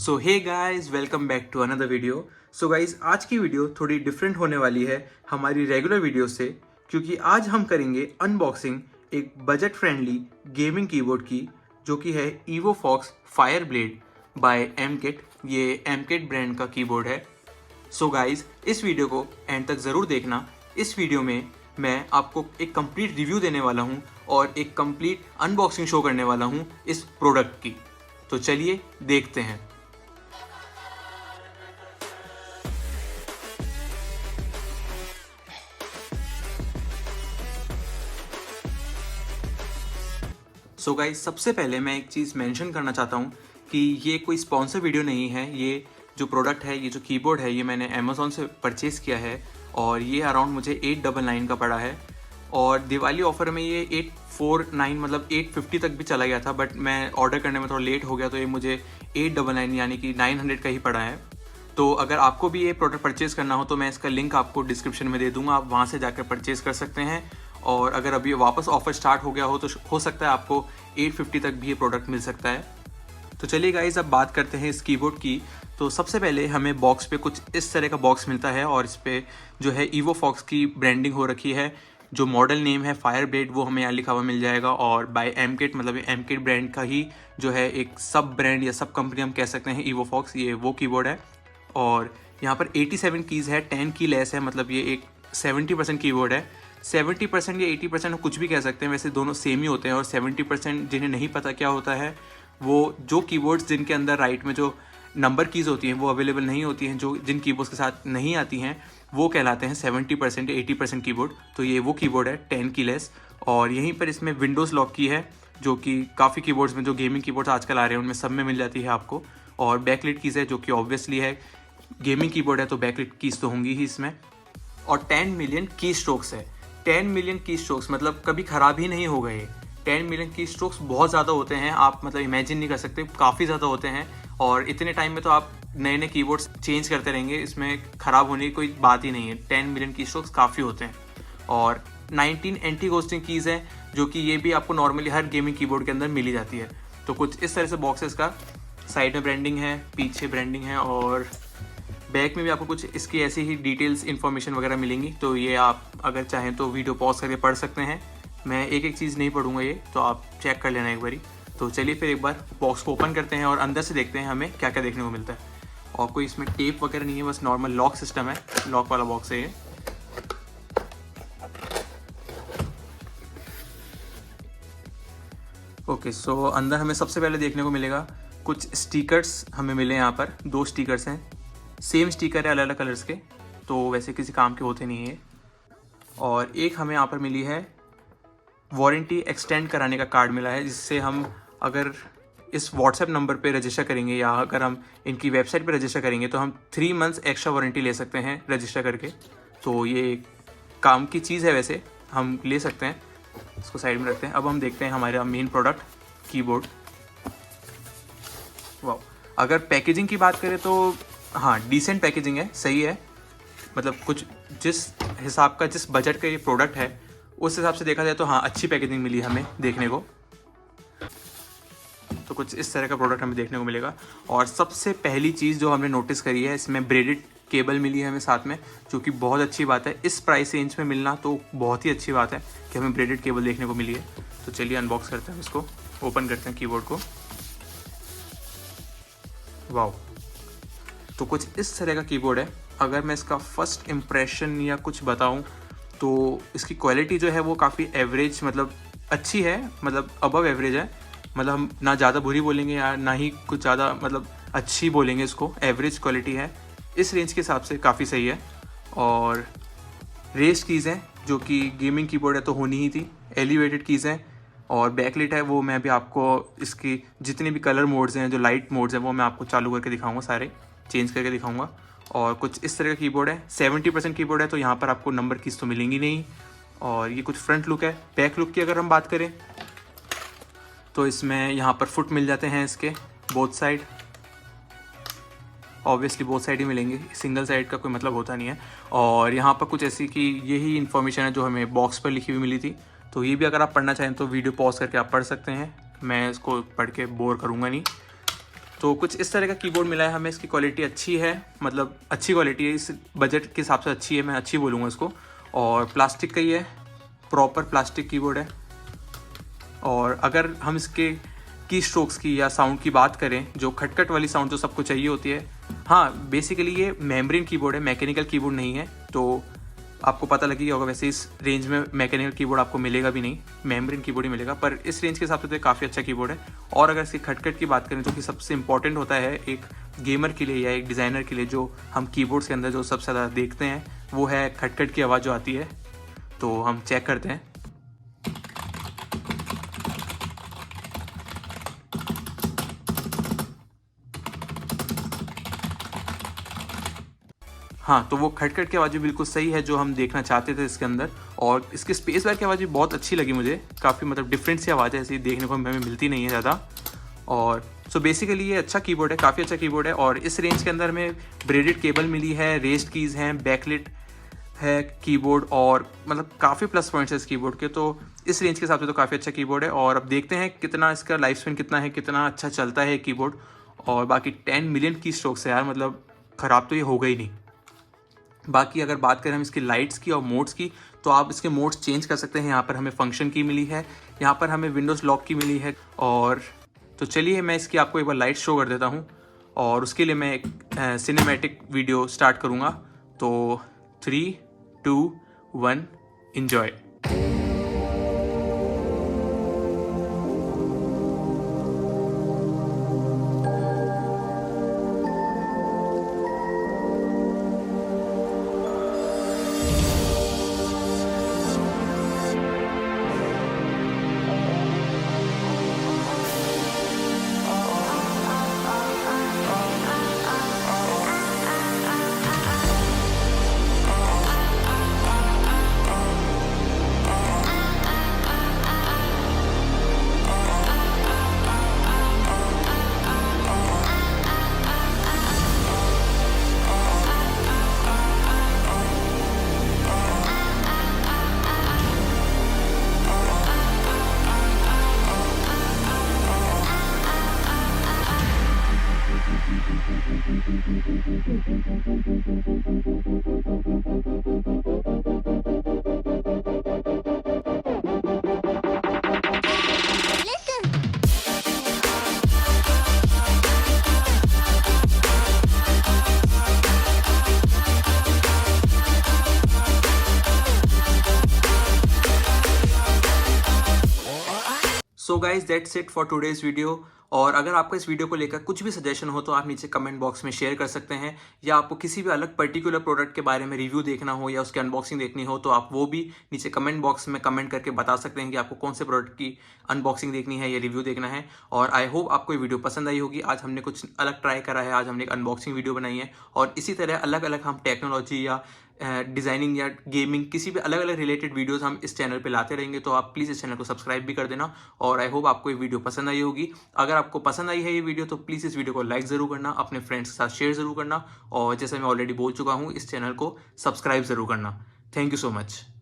So hey guys, welcome back to another video. So guys, आज की video थोड़ी different होने वाली है हमारी रेगुलर वीडियो से, क्योंकि आज हम करेंगे अनबॉक्सिंग एक बजट फ्रेंडली गेमिंग कीबोर्ड की, जो कि है EvoFox Fireblade बाय एमकेट। ये एमकेट ब्रांड का कीबोर्ड है। सो गाइस, इस वीडियो को एंड तक ज़रूर देखना। इस वीडियो में मैं आपको एक कंप्लीट रिव्यू देने वाला हूँ और एक कंप्लीट अनबॉक्सिंग शो करने वाला हूँ इस प्रोडक्ट की। तो चलिए देखते हैं। सो गाइस, सबसे पहले मैं एक चीज़ मेंशन करना चाहता हूँ कि ये कोई स्पॉन्सर वीडियो नहीं है। ये जो प्रोडक्ट है, ये जो कीबोर्ड है, ये मैंने अमेज़ॉन से परचेज़ किया है और ये अराउंड मुझे 899 का पड़ा है। और दिवाली ऑफर में ये 849 मतलब 850 तक भी चला गया था, बट मैं ऑर्डर करने में थोड़ा लेट हो गया, तो ये मुझे 899 यानी कि 900 का ही पड़ा है। तो अगर आपको भी ये प्रोडक्ट परचेज़ करना हो तो मैं इसका लिंक आपको डिस्क्रिप्शन में दे दूँगा, आप वहाँ से जाकर परचेज़ कर सकते हैं। और अगर अभी वापस ऑफर स्टार्ट हो गया हो तो हो सकता है आपको 850 तक भी ये प्रोडक्ट मिल सकता है। तो चलिए गाइस, अब बात करते हैं इस कीबोर्ड की। तो सबसे पहले हमें बॉक्स पे कुछ इस तरह का बॉक्स मिलता है और इस पे जो है EvoFox की ब्रांडिंग हो रखी है। जो मॉडल नेम है फायरब्लेड, वो हमें यहाँ लिखा हुआ मिल जाएगा। और बाय एमकेट, मतलब एमकेट ब्रांड का ही जो है एक सब ब्रांड या सब कंपनी हम कह सकते हैं EvoFox, ये वो कीबोर्ड है। और यहाँ पर 87 कीज़ है, 10 की लेस है, मतलब ये एक 70% कीबोर्ड है। 70% या 80% कुछ भी कह सकते हैं, वैसे दोनों सेम ही होते हैं। और 70% जिन्हें नहीं पता क्या होता है, वो जो कीबोर्ड्स जिनके अंदर राइट में जो नंबर कीज़ होती हैं वो अवेलेबल नहीं होती हैं, जो जिन कीबोर्ड्स के साथ नहीं आती हैं, वो कहलाते हैं 70% या 80% कीबोर्ड। तो ये वो कीबोर्ड है 10 की लेस। और यहीं पर इसमें विंडोज़ लॉक की है, जो कि काफ़ी कीबोर्ड्स में, जो गेमिंग कीबोर्ड्स आजकल आ रहे हैं उनमें सब में मिल जाती है आपको। और बैकलिट कीज़ है, जो कि ऑब्वियसली है, गेमिंग कीबोर्ड है तो बैकलिट कीज़ तो होंगी ही इसमें। और 10 मिलियन की स्ट्रोक्स है। 10 मिलियन की स्ट्रोक्स मतलब कभी ख़राब ही नहीं हो गए। 10 मिलियन की स्ट्रोक्स बहुत ज़्यादा होते हैं, आप मतलब इमेजिन नहीं कर सकते, काफ़ी ज़्यादा होते हैं। और इतने टाइम में तो आप नए नए कीबोर्ड्स चेंज करते रहेंगे, इसमें ख़राब होने की कोई बात ही नहीं है। 10 मिलियन की स्ट्रोक्स काफ़ी होते हैं। और 19 एंटी घोस्टिंग कीज़ हैं, जो कि ये भी आपको नॉर्मली हर गेमिंग कीबोर्ड के अंदर मिली जाती है। तो कुछ इस तरह से बॉक्सेस का साइड में ब्रांडिंग है, पीछे ब्रांडिंग है, और बैक में भी आपको कुछ इसकी ऐसी ही डिटेल्स इन्फॉर्मेशन वगैरह मिलेंगी। तो ये आप अगर चाहें तो वीडियो पॉज करके पढ़ सकते हैं। मैं एक एक चीज़ नहीं पढ़ूंगा, ये तो आप चेक कर लेना एक बारी। तो चलिए फिर एक बार बॉक्स को ओपन करते हैं और अंदर से देखते हैं हमें क्या क्या देखने को मिलता है। और कोई इसमें टेप वगैरह नहीं है, बस नॉर्मल लॉक सिस्टम है, लॉक वाला बॉक्स है ये। ओके, सो अंदर हमें सबसे पहले देखने को मिलेगा कुछ स्टिकर्स हमें मिले। यहाँ पर 2 स्टिकर्स हैं, सेम स्टिकर है, अलग अलग कलर्स के, तो वैसे किसी काम के होते नहीं है। और एक हमें यहाँ पर मिली है वारंटी एक्सटेंड कराने का कार्ड मिला है, जिससे हम अगर इस व्हाट्सएप नंबर पे रजिस्टर करेंगे या अगर हम इनकी वेबसाइट पे रजिस्टर करेंगे तो हम 3 मंथ्स एक्स्ट्रा वारंटी ले सकते हैं रजिस्टर करके। तो ये काम की चीज़ है, वैसे हम ले सकते हैं। इसको साइड में रखते हैं। अब हम देखते हैं हमारा मेन प्रोडक्ट कीबोर्ड। वाह, अगर पैकेजिंग की बात करें तो हाँ, डिसेंट पैकेजिंग है, सही है। मतलब कुछ जिस हिसाब का, जिस बजट का ये प्रोडक्ट है, उस हिसाब से देखा जाए तो हाँ, अच्छी पैकेजिंग मिली हमें देखने को। तो कुछ इस तरह का प्रोडक्ट हमें देखने को मिलेगा। और सबसे पहली चीज़ जो हमने नोटिस करी है, इसमें ब्रेडेड केबल मिली है हमें साथ में, जो कि बहुत अच्छी बात है। इस प्राइस रेंज में मिलना तो बहुत ही अच्छी बात है कि हमें ब्रेडेड केबल देखने को मिली है। तो चलिए अनबॉक्स करते हैं इसको, ओपन करते हैं कीबोर्ड को। वाह, तो कुछ इस तरह का कीबोर्ड है। अगर मैं इसका फर्स्ट इम्प्रेशन या कुछ बताऊं तो इसकी क्वालिटी जो है वो काफ़ी एवरेज, मतलब अच्छी है, मतलब अबव एवरेज है। मतलब हम ना ज़्यादा बुरी बोलेंगे या ना ही कुछ ज़्यादा मतलब अच्छी बोलेंगे, इसको एवरेज क्वालिटी है। इस रेंज के हिसाब से काफ़ी सही है। और रेस्ड कीज़ हैं, जो कि गेमिंग कीबोर्ड है तो होनी ही थी। एलिवेटेड कीज़ हैं और बैकलिट है, वो मैं भी आपको इसकी जितने भी कलर मोड्स हैं, जो लाइट मोड्स हैं, वो मैं आपको चालू करके दिखाऊंगा, सारे चेंज करके दिखाऊंगा। और कुछ इस तरह का कीबोर्ड है। 70% कीबोर्ड है, तो यहाँ पर आपको नंबर कीज़ तो मिलेंगी नहीं। और ये कुछ फ्रंट लुक है। बैक लुक की अगर हम बात करें तो इसमें यहाँ पर फुट मिल जाते हैं इसके both side. Obviously both side ही मिलेंगे, सिंगल साइड का कोई मतलब होता नहीं है। और यहाँ पर कुछ ऐसी कि यही इन्फॉर्मेशन है जो हमें बॉक्स पर लिखी हुई मिली थी। तो ये भी अगर आप पढ़ना चाहें तो वीडियो पॉज करके आप पढ़ सकते हैं, मैं इसको पढ़ के बोर करूँगा नहीं। तो कुछ इस तरह का कीबोर्ड मिला है हमें। इसकी क्वालिटी अच्छी है, मतलब अच्छी क्वालिटी है, इस बजट के हिसाब से अच्छी है, मैं अच्छी बोलूँगा इसको। और प्लास्टिक का ही है, प्रॉपर प्लास्टिक कीबोर्ड है। और अगर हम इसके की स्ट्रोक्स की या साउंड की बात करें, जो खटखट वाली साउंड जो सबको चाहिए होती है, हाँ बेसिकली ये मेम्ब्रेन कीबोर्ड है, मैकेनिकल कीबोर्ड नहीं है। तो आपको पता लगी होगा, वैसे इस रेंज में मैकेनिकल कीबोर्ड आपको मिलेगा भी नहीं, मेम्ब्रेन कीबोर्ड ही मिलेगा। पर इस रेंज के हिसाब से तो काफ़ी अच्छा कीबोर्ड है। और अगर इसकी खटखट की बात करें, जो कि सबसे इंपॉर्टेंट होता है एक गेमर के लिए या एक डिज़ाइनर के लिए, जो हम कीबोर्ड्स के अंदर जो सबसे ज़्यादा देखते हैं वो है खटखट की आवाज़ जो आती है। तो हम चेक करते हैं। हाँ, तो वो खटखट की आवाज़ भी बिल्कुल सही है जो हम देखना चाहते थे इसके अंदर। और इसके स्पेस बार की आवाज़ भी बहुत अच्छी लगी मुझे, काफ़ी मतलब डिफरेंट सी आवाज़ है, ऐसी देखने को हमें मिलती नहीं है ज़्यादा। और सो बेसिकली ये अच्छा कीबोर्ड है, काफ़ी अच्छा कीबोर्ड है। और इस रेंज के अंदर में ब्रेडेड केबल मिली है, रेस्ड कीज़ हैं, बैकलिट है कीबोर्ड, और मतलब काफ़ी प्लस पॉइंट्स है इस कीबोर्ड के। तो इस रेंज के हिसाब से तो काफ़ी अच्छा कीबोर्ड है। और अब देखते हैं कितना इसका लाइफ स्पेन कितना है, कितना अच्छा चलता है कीबोर्ड। और बाकी 10 मिलियन की स्ट्रोक्स है यार, मतलब ख़राब तो ये होगा ही नहीं। बाकी अगर बात करें हम इसकी लाइट्स की और मोड्स की, तो आप इसके मोड्स चेंज कर सकते हैं। यहाँ पर हमें फंक्शन की मिली है, यहाँ पर हमें विंडोज़ लॉक की मिली है। और तो चलिए मैं इसकी आपको एक बार लाइट शो कर देता हूँ, और उसके लिए मैं एक सिनेमैटिक वीडियो स्टार्ट करूँगा। तो 3, 2, 1 enjoy. So guys that's it for today's video. और अगर आपको इस वीडियो को लेकर कुछ भी सजेशन हो तो आप नीचे कमेंट बॉक्स में शेयर कर सकते हैं, या आपको किसी भी अलग पर्टिकुलर प्रोडक्ट के बारे में रिव्यू देखना हो या उसकी अनबॉक्सिंग देखनी हो तो आप वो भी नीचे कमेंट बॉक्स में कमेंट करके बता सकते हैं कि आपको कौन से प्रोडक्ट की अनबॉक्सिंग देखनी है या रिव्यू देखना है। और आई होप आपको ये वीडियो पसंद आई होगी। आज हमने कुछ अलग ट्राई करा है, आज हमने एक अनबॉक्सिंग वीडियो बनाई है। और इसी तरह अलग अलग हम टेक्नोलॉजी या डिज़ाइनिंग या गेमिंग किसी भी अलग अलग रिलेटेड वीडियोस हम इस चैनल पे लाते रहेंगे। तो आप प्लीज़ इस चैनल को सब्सक्राइब भी कर देना। और आई होप आपको ये वीडियो पसंद आई होगी। अगर आपको पसंद आई है ये वीडियो तो प्लीज़ इस वीडियो को लाइक ज़रूर करना, अपने फ्रेंड्स के साथ शेयर ज़रूर करना, और जैसे मैं ऑलरेडी बोल चुका हूँ इस चैनल को सब्सक्राइब ज़रूर करना। Thank you so much.